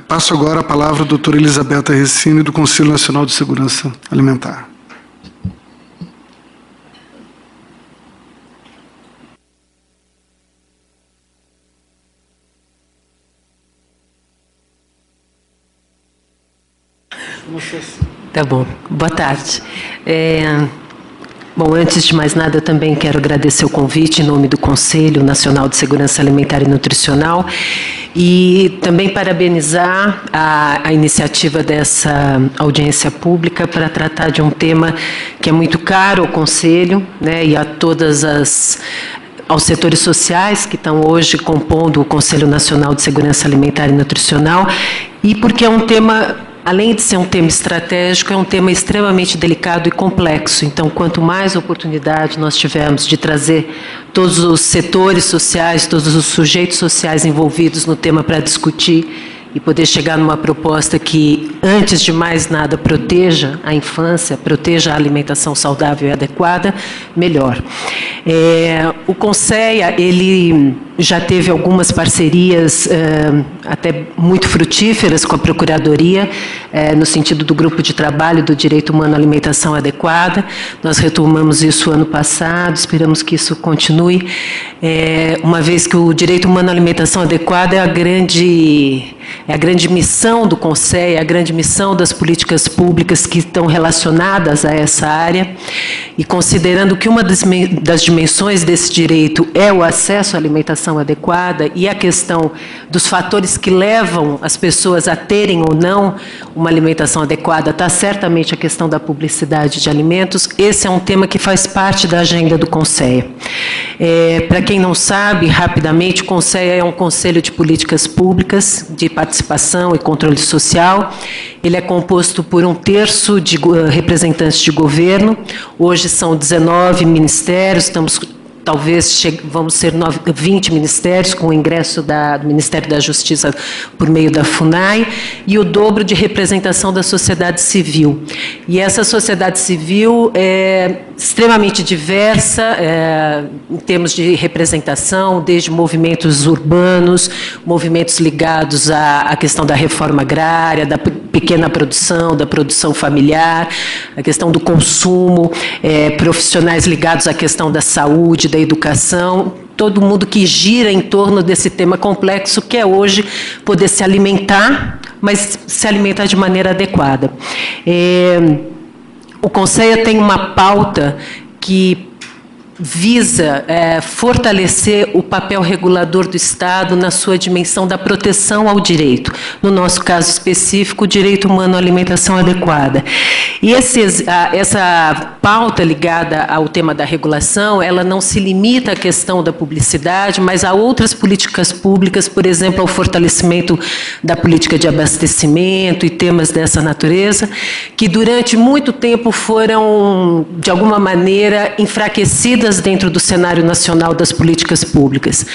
Passo agora a palavra à doutora Elisabetta Recine, do Conselho Nacional de Segurança Alimentar. Tá bom. Boa tarde. Bom, antes de mais nada, eu também quero agradecer o convite em nome do Conselho Nacional de Segurança Alimentar e Nutricional e também parabenizar a iniciativa dessa audiência pública para tratar de um tema que é muito caro ao Conselho, né, e a aos setores sociais que estão hoje compondo o Conselho Nacional de Segurança Alimentar e Nutricional, e porque é um tema, além de ser um tema estratégico, é um tema extremamente delicado e complexo. Então, quanto mais oportunidade nós tivermos de trazer todos os setores sociais, todos os sujeitos sociais envolvidos no tema para discutir e poder chegar numa proposta que, antes de mais nada, proteja a infância, proteja a alimentação saudável e adequada, melhor. O CONSEA, ele já teve algumas parcerias até muito frutíferas com a Procuradoria, no sentido do grupo de trabalho do direito humano à alimentação adequada. Nós retomamos isso ano passado, esperamos que isso continue, uma vez que o direito humano à alimentação adequada é a grande missão do CONSEA, a grande missão das políticas públicas que estão relacionadas a essa área, e considerando que uma das dimensões desse direito é o acesso à alimentação adequada e a questão dos fatores que levam as pessoas a terem ou não uma alimentação adequada, está certamente a questão da publicidade de alimentos. Esse é um tema que faz parte da agenda do CONSEA. Para quem não sabe, rapidamente, o CONSEA é um conselho de políticas públicas, de participação e controle social. Ele é composto por 1/3 de representantes de governo. Hoje são 19 ministérios, vamos ser 20 ministérios, com o ingresso do Ministério da Justiça por meio da FUNAI, e o dobro de representação da sociedade civil. E essa sociedade civil é extremamente diversa em termos de representação, desde movimentos urbanos, movimentos ligados à questão da reforma agrária, da pequena produção, da produção familiar, a questão do consumo, profissionais ligados à questão da saúde, da educação, todo mundo que gira em torno desse tema complexo que é hoje poder se alimentar, mas se alimentar de maneira adequada. O CONSEA tem uma pauta que visa fortalecer o papel regulador do Estado na sua dimensão da proteção ao direito, no nosso caso específico, o direito humano à alimentação adequada. E essa pauta ligada ao tema da regulação, ela não se limita à questão da publicidade, mas a outras políticas públicas, por exemplo, ao fortalecimento da política de abastecimento e temas dessa natureza, que durante muito tempo foram, de alguma maneira, enfraquecidas dentro do cenário nacional das políticas públicas.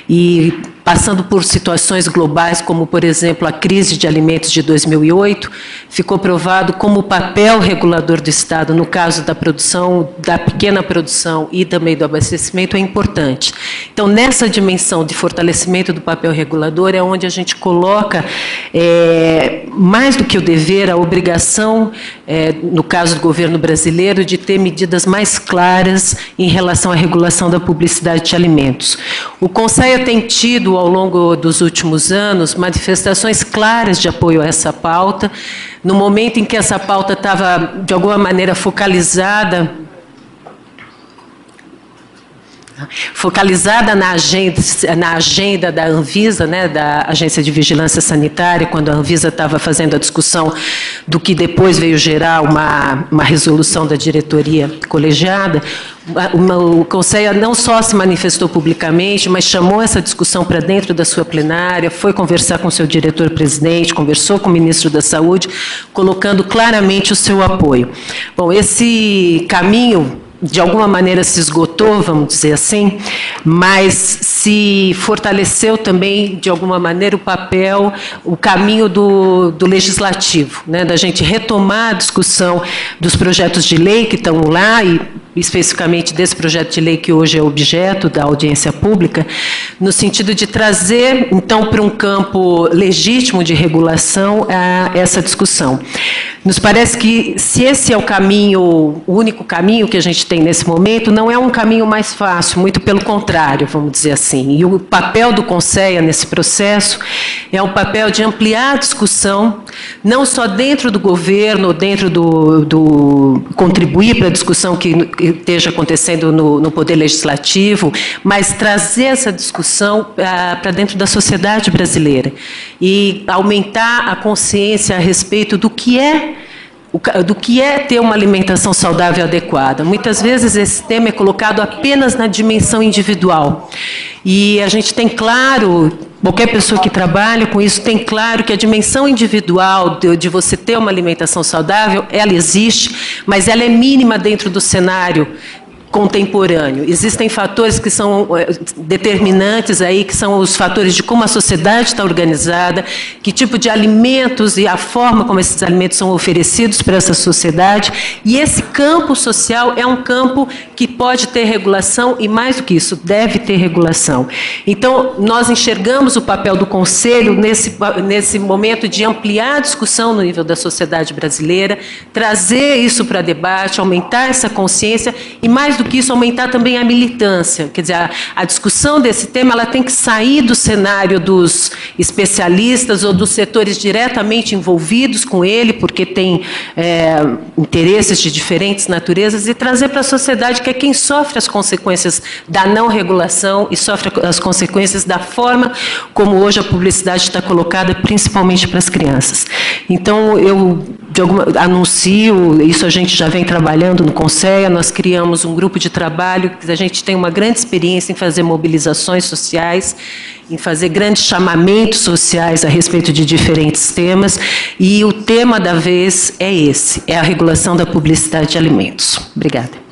E passando por situações globais, como, por exemplo, a crise de alimentos de 2008, ficou provado como o papel regulador do Estado, no caso da produção, da pequena produção e também do abastecimento, é importante. Então, nessa dimensão de fortalecimento do papel regulador, é onde a gente coloca, mais do que o dever, a obrigação, no caso do governo brasileiro, de ter medidas mais claras em relação à regulação da publicidade de alimentos. O CONSEA tem tido, ao longo dos últimos anos, manifestações claras de apoio a essa pauta. No momento em que essa pauta estava, de alguma maneira, focalizada na agenda da Anvisa, né, da Agência de Vigilância Sanitária, quando a Anvisa estava fazendo a discussão do que depois veio gerar uma resolução da diretoria colegiada, o CONSEA não só se manifestou publicamente, mas chamou essa discussão para dentro da sua plenária, foi conversar com o seu diretor-presidente, conversou com o ministro da Saúde, colocando claramente o seu apoio. Bom, esse caminho, de alguma maneira, se esgotou, vamos dizer assim, mas se fortaleceu também, de alguma maneira, o caminho do legislativo, né, da gente retomar a discussão dos projetos de lei que estão lá, e especificamente desse projeto de lei que hoje é objeto da audiência pública, no sentido de trazer, então, para um campo legítimo de regulação essa discussão. Nos parece que, se esse é o único caminho que a gente tem nesse momento, não é um caminho mais fácil, muito pelo contrário, vamos dizer assim. E o papel do CONSEA nesse processo é um papel de ampliar a discussão, não só dentro do governo, dentro contribuir para a discussão que esteja acontecendo no Poder Legislativo, mas trazer essa discussão para dentro da sociedade brasileira e aumentar a consciência a respeito do que é ter uma alimentação saudável e adequada. Muitas vezes esse tema é colocado apenas na dimensão individual. E a gente tem claro, qualquer pessoa que trabalha com isso tem claro que a dimensão individual de você ter uma alimentação saudável, ela existe, mas ela é mínima dentro do cenário contemporâneo. Existem fatores que são determinantes aí, que são os fatores de como a sociedade está organizada, que tipo de alimentos e a forma como esses alimentos são oferecidos para essa sociedade, e esse campo social é um campo que pode ter regulação e, mais do que isso, deve ter regulação. Então, nós enxergamos o papel do Conselho nesse momento de ampliar a discussão no nível da sociedade brasileira, trazer isso para debate, aumentar essa consciência e, mais do que isso, aumentar também a militância. Quer dizer, a discussão desse tema ela tem que sair do cenário dos especialistas ou dos setores diretamente envolvidos com ele, porque tem interesses de diferentes naturezas, e trazer para a sociedade, que é quem sofre as consequências da não regulação e sofre as consequências da forma como hoje a publicidade está colocada, principalmente para as crianças. Então, eu anuncio, isso a gente já vem trabalhando no CONSEA, nós criamos um grupo de trabalho, a gente tem uma grande experiência em fazer mobilizações sociais, em fazer grandes chamamentos sociais a respeito de diferentes temas, e o tema da vez é esse, é a regulação da publicidade de alimentos. Obrigada.